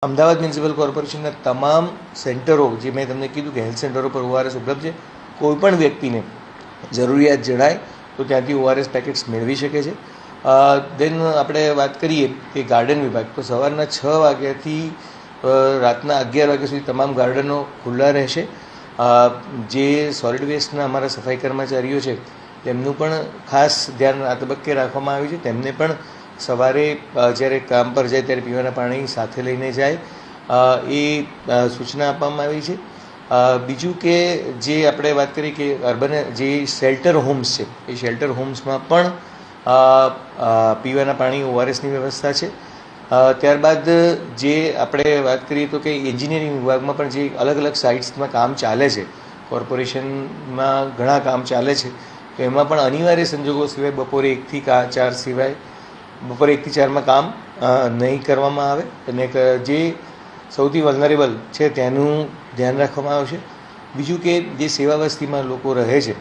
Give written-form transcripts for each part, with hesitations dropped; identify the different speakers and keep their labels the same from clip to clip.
Speaker 1: Ahmedabad municipal કોર્પોરેશનના તમામ સેન્ટરો, જે મેં તમને કીધું કે હેલ્થ સેન્ટરો પર ORS ઉપલબ્ધ છે. કોઈપણ વ્યક્તિને જરૂરિયાત જણાય તો ત્યાંથી ORS પેકેટ્સ મેળવી શકે છે. દેન આપણે વાત કરીએ કે ગાર્ડન વિભાગ, તો સવારના 6 વાગ્યાથી રાતના 11 વાગ્યા સુધી તમામ ગાર્ડનો ખુલ્લા રહેશે. જે સોલિડ વેસ્ટના અમારા સફાઈ કર્મચારીઓ છે તેમનું પણ ખાસ ધ્યાન આ તબક્કે રાખવામાં આવ્યું છે. તેમને પણ સવારે જ્યારે કામ પર જાય ત્યારે પીવાના પાણી સાથે લઈને જાય એ સૂચના આપવામાં આવી છે. બીજું કે જે આપણે વાત કરીએ કે અર્બન જે શેલ્ટર હોમ્સ છે એ શેલ્ટર હોમ્સમાં પણ પીવાના પાણી ORSની વ્યવસ્થા છે. ત્યારબાદ જે આપણે વાત કરીએ તો કે એન્જિનિયરિંગ વિભાગમાં પણ જે અલગ અલગ સાઇટ્સમાં કામ ચાલે છે, કોર્પોરેશનમાં ઘણા કામ ચાલે છે, તો એમાં પણ અનિવાર્ય સંજોગો સિવાય બપોરે 1 થી 4 સિવાય બપોરે 1 થી 4માં કામ નહીં કરવામાં આવે. અને જે સૌથી વલ્નરેબલ છે તેનું ધ્યાન રાખવામાં આવશે. બીજું કે જે સેવા વસ્તીમાં લોકો રહે છે,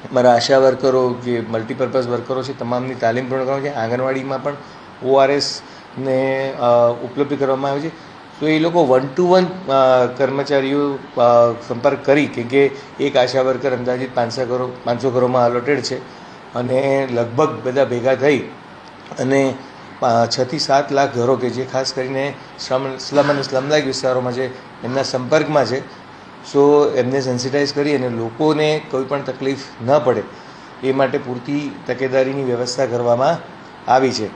Speaker 1: અમારા આશા વર્કરો, જે મલ્ટીપર્પઝ વર્કરો છે, તમામની તાલીમ પૂર્ણ કરવામાં છે. આંગણવાડીમાં પણ ORSને ઉપલબ્ધ કરવામાં આવે છે. તો એ લોકો 1 to 1 કર્મચારીઓ સંપર્ક કરી કે એક આશા વર્કર અંદાજિત 500 ઘરોમાં અલોટેડ છે અને લગભગ બધા ભેગા થઈ અને 6 થી 7 લાખ ઘરો કે જે ખાસ કરીને સ્લમ અને સ્લમ લાઇક વિસ્તારોમાં છે એમના સંપર્કમાં છે. સો એમને સેન્સિટાઇઝ કરી અને લોકોને કોઈ પણ તકલીફ ન પડે એ માટે પૂરતી તકેદારીની વ્યવસ્થા કરવામાં આવી છે.